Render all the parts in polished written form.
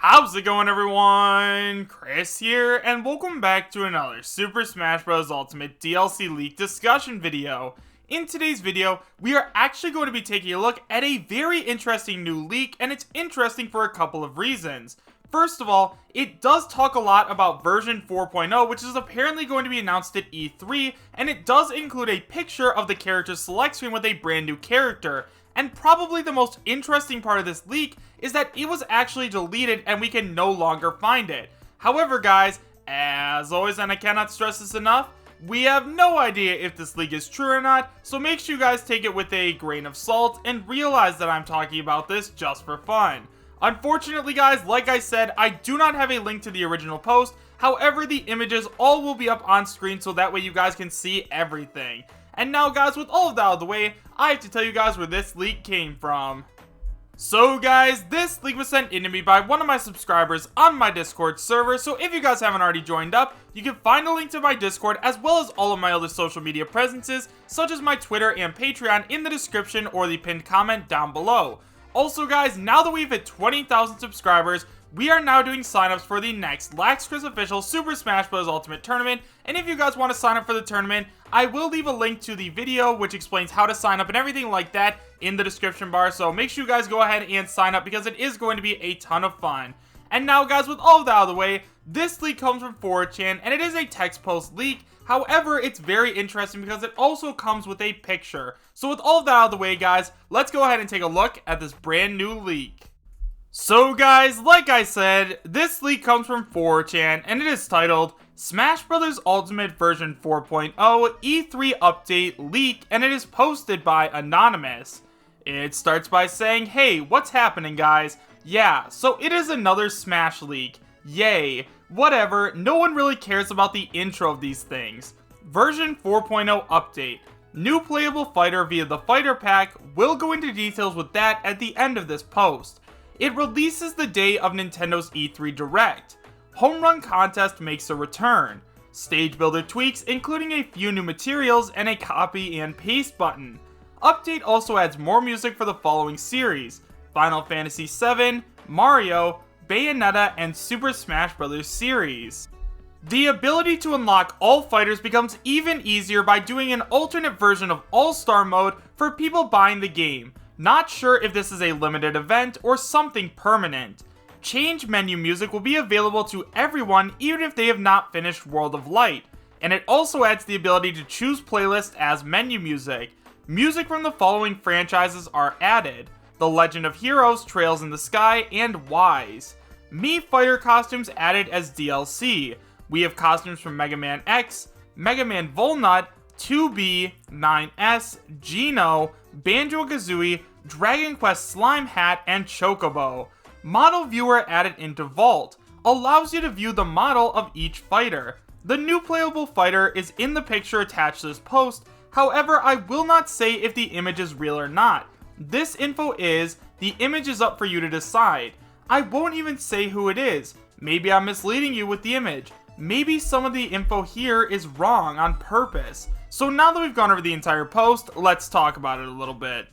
How's it going, everyone? Chris here, and welcome back to another Super Smash Bros. Ultimate DLC leak discussion video. In today's video, we are actually going to be taking a look at a very interesting new leak, and it's interesting for a couple of reasons. First of all, it does talk a lot about version 4.0, which is apparently going to be announced at E3, and it does include a picture of the character select screen with a brand new character. And probably the most interesting part of this leak is that it was actually deleted and we can no longer find it. However, guys, as always, and I cannot stress this enough, we have no idea if this leak is true or not, so make sure you guys take it with a grain of salt and realize that I'm talking about this just for fun. Unfortunately, guys, like I said, I do not have a link to the original post. However, the images all will be up on screen so that way you guys can see everything. And now, guys, with all of that out of the way, I have to tell you guys where this leak came from. So, guys, this leak was sent in to me by one of my subscribers on my Discord server, so if you guys haven't already joined up, you can find a link to my Discord as well as all of my other social media presences, such as my Twitter and Patreon in the description or the pinned comment down below. Also, guys, now that we've hit 20,000 subscribers, we are now doing signups for the next LaxChris official Super Smash Bros. Ultimate Tournament, and if you guys want to sign up for the tournament, I will leave a link to the video which explains how to sign up and everything like that in the description bar, so make sure you guys go ahead and sign up because it is going to be a ton of fun. And now, guys, with all of that out of the way, this leak comes from 4chan, and it is a text post leak. However, it's very interesting because it also comes with a picture. So with all of that out of the way, guys, let's go ahead and take a look at this brand new leak. So, guys, like I said, this leak comes from 4chan, and it is titled Smash Bros. Ultimate version 4.0 E3 Update Leak, and it is posted by Anonymous. It starts by saying, hey, what's happening, guys? Yeah, so it is another Smash leak. Yay. Whatever, no one really cares about the intro of these things. Version 4.0 update. New playable fighter via the fighter pack. We'll go into details with that at the end of this post. It releases the day of Nintendo's E3 Direct. Home Run Contest makes a return. Stage Builder tweaks, including a few new materials and a copy and paste button. Update also adds more music for the following series: Final Fantasy VII, Mario, Bayonetta, and Super Smash Bros. Series. The ability to unlock all fighters becomes even easier by doing an alternate version of All-Star mode for people buying the game. Not sure if this is a limited event or something permanent. Change menu music will be available to everyone even if they have not finished World of Light. And it also adds the ability to choose playlist as menu music. Music from the following franchises are added: The Legend of Heroes, Trails in the Sky, and Wise. Mii fighter costumes added as DLC. We have costumes from Mega Man X, Mega Man Volnut, 2B, 9S, Gino, Banjo Kazooie, Dragon Quest Slime Hat, and Chocobo. Model Viewer added into Vault. Allows you to view the model of each fighter. The new playable fighter is in the picture attached to this post. However, I will not say if the image is real or not. This info is, the image is up for you to decide. I won't even say who it is. Maybe I'm misleading you with the image. Maybe some of the info here is wrong on purpose. So now that we've gone over the entire post, let's talk about it a little bit.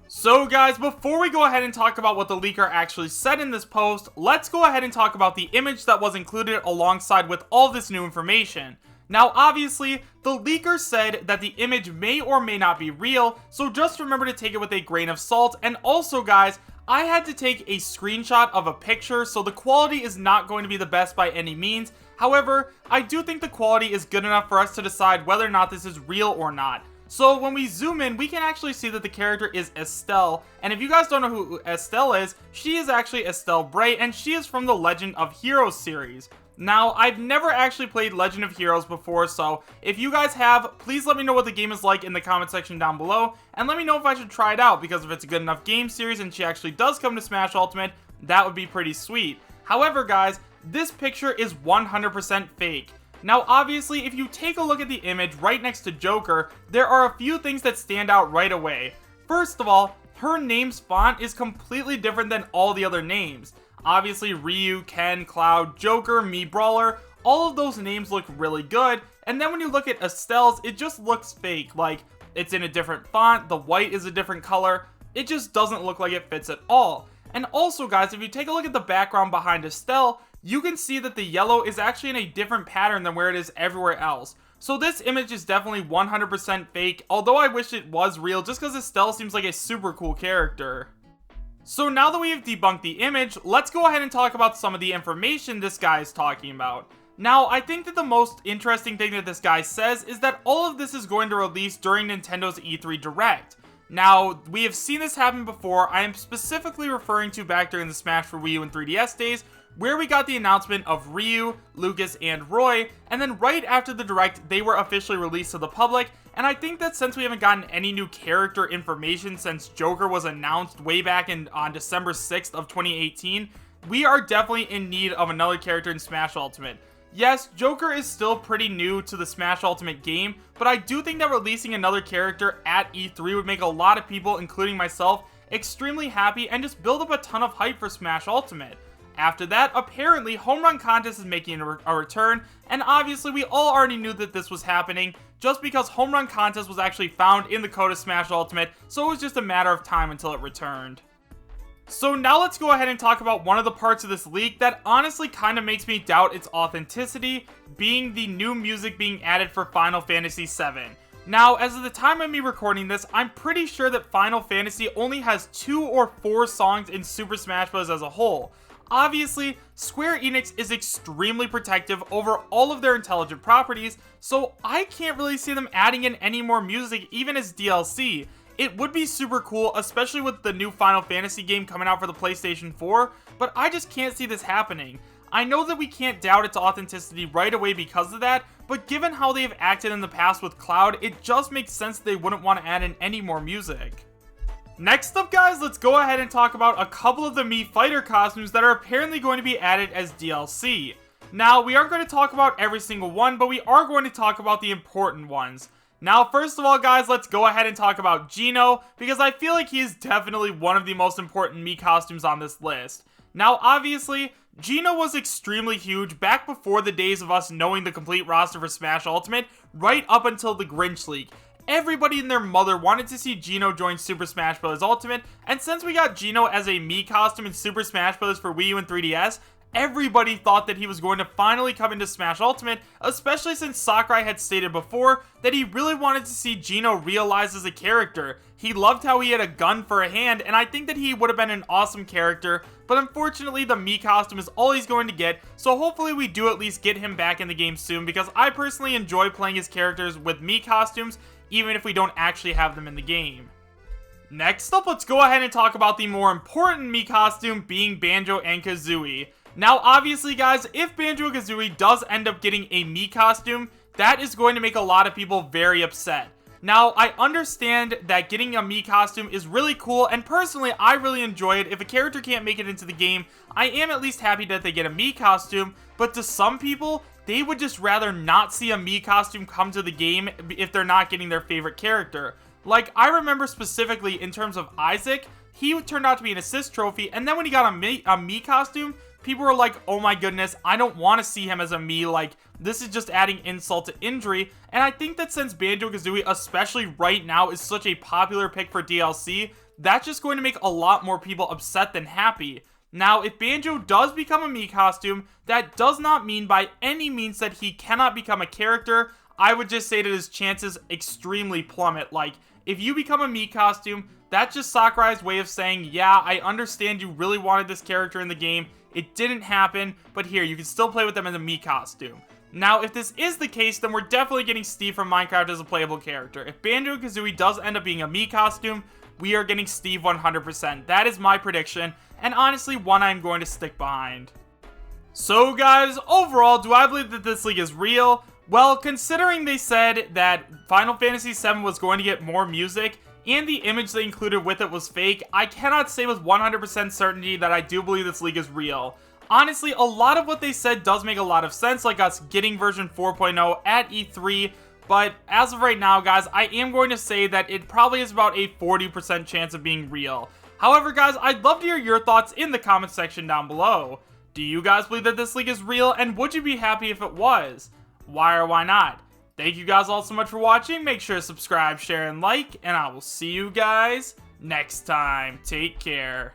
So, guys, before we go ahead and talk about what the leaker actually said in this post, let's go ahead and talk about the image that was included alongside with all this new information. Now, obviously, the leaker said that the image may or may not be real, so just remember to take it with a grain of salt. And also, guys, I had to take a screenshot of a picture, so the quality is not going to be the best by any means. However, I do think the quality is good enough for us to decide whether or not this is real or not. So when we zoom in, we can actually see that the character is Estelle, and if you guys don't know who Estelle is, she is actually Estelle Bray, and she is from the Legend of Heroes series. Now, I've never actually played Legend of Heroes before, so if you guys have, please let me know what the game is like in the comment section down below, and let me know if I should try it out, because if it's a good enough game series and she actually does come to Smash Ultimate, that would be pretty sweet. However, guys, this picture is 100% fake. Now, obviously, if you take a look at the image right next to Joker, there are a few things that stand out right away. First of all, her name's font is completely different than all the other names. Obviously, Ryu, Ken, Cloud, Joker, Mii Brawler, all of those names look really good, and then when you look at Estelle's, it just looks fake. Like, it's in a different font, the white is a different color, it just doesn't look like it fits at all. And also guys, if you take a look at the background behind Estelle, you can see that the yellow is actually in a different pattern than where it is everywhere else. So this image is definitely 100% fake, although I wish it was real just because Estelle seems like a super cool character. So now that we have debunked the image, let's go ahead and talk about some of the information this guy is talking about. Now, I think that the most interesting thing that this guy says is that all of this is going to release during Nintendo's E3 Direct. Now, we have seen this happen before. I am specifically referring to back during the Smash for Wii U and 3DS days, where we got the announcement of Ryu, Lucas, and Roy, and then right after the Direct, they were officially released to the public, and I think that since we haven't gotten any new character information since Joker was announced way back on December 6th of 2018, we are definitely in need of another character in Smash Ultimate. Yes, Joker is still pretty new to the Smash Ultimate game, but I do think that releasing another character at E3 would make a lot of people, including myself, extremely happy and just build up a ton of hype for Smash Ultimate. After that, apparently, Home Run Contest is making a return, and obviously we all already knew that this was happening, just because Home Run Contest was actually found in the code of Smash Ultimate, so it was just a matter of time until it returned. So now let's go ahead and talk about one of the parts of this leak that honestly kind of makes me doubt its authenticity, being the new music being added for Final Fantasy VII. Now, as of the time of me recording this, I'm pretty sure that Final Fantasy only has 2 or 4 songs in Super Smash Bros. As a whole. Obviously, Square Enix is extremely protective over all of their intelligent properties, so I can't really see them adding in any more music even as DLC. It would be super cool, especially with the new Final Fantasy game coming out for the PlayStation 4, but I just can't see this happening. I know that we can't doubt its authenticity right away because of that, but given how they've acted in the past with Cloud, it just makes sense that they wouldn't want to add in any more music. Next up guys, let's go ahead and talk about a couple of the Mii Fighter costumes that are apparently going to be added as DLC. Now, we aren't going to talk about every single one, but we are going to talk about the important ones. Now, first of all guys, let's go ahead and talk about Gino, because I feel like he is definitely one of the most important Mii costumes on this list. Now, obviously, Gino was extremely huge back before the days of us knowing the complete roster for Smash Ultimate, right up until the Grinch leak. Everybody and their mother wanted to see Gino join Super Smash Bros. Ultimate, and since we got Gino as a Mii costume in Super Smash Bros. For Wii U and 3DS, everybody thought that he was going to finally come into Smash Ultimate, especially since Sakurai had stated before that he really wanted to see Gino realized as a character. He loved how he had a gun for a hand, and I think that he would have been an awesome character, but unfortunately the Mii costume is all he's going to get, so hopefully we do at least get him back in the game soon, because I personally enjoy playing his characters with Mii costumes, even if we don't actually have them in the game. Next up, let's go ahead and talk about the more important Mii costume being Banjo and Kazooie. Now, obviously, guys, if Banjo Kazooie does end up getting a Mii costume, that is going to make a lot of people very upset. Now, I understand that getting a Mii costume is really cool, and personally, I really enjoy it. If a character can't make it into the game, I am at least happy that they get a Mii costume, but to some people, they would just rather not see a Mii costume come to the game if they're not getting their favorite character. Like, I remember specifically in terms of Isaac, he turned out to be an assist trophy, and then when he got a Mii costume, people were like, oh my goodness, I don't want to see him as a Mii, like, this is just adding insult to injury. And I think that since Banjo Kazooie, especially right now, is such a popular pick for DLC, that's just going to make a lot more people upset than happy. Now, if Banjo does become a Mii costume, that does not mean by any means that he cannot become a character. I would just say that his chances extremely plummet. Like, if you become a Mii costume, that's just Sakurai's way of saying, yeah, I understand you really wanted this character in the game. It didn't happen, but here, you can still play with them as a Mii costume. Now, if this is the case, then we're definitely getting Steve from Minecraft as a playable character. If Banjo Kazooie does end up being a Mii costume, we are getting Steve 100%. That is my prediction, and honestly, one I'm going to stick behind. So guys, overall, do I believe that this leak is real? Well, considering they said that Final Fantasy VII was going to get more music, and the image they included with it was fake, I cannot say with 100% certainty that I do believe this leak is real. Honestly, a lot of what they said does make a lot of sense, like us getting version 4.0 at E3, but as of right now, guys, I am going to say that it probably is about a 40% chance of being real. However, guys, I'd love to hear your thoughts in the comment section down below. Do you guys believe that this leak is real, and would you be happy if it was? Why or why not? Thank you guys all so much for watching. Make sure to subscribe, share, and like, and I will see you guys next time. Take care.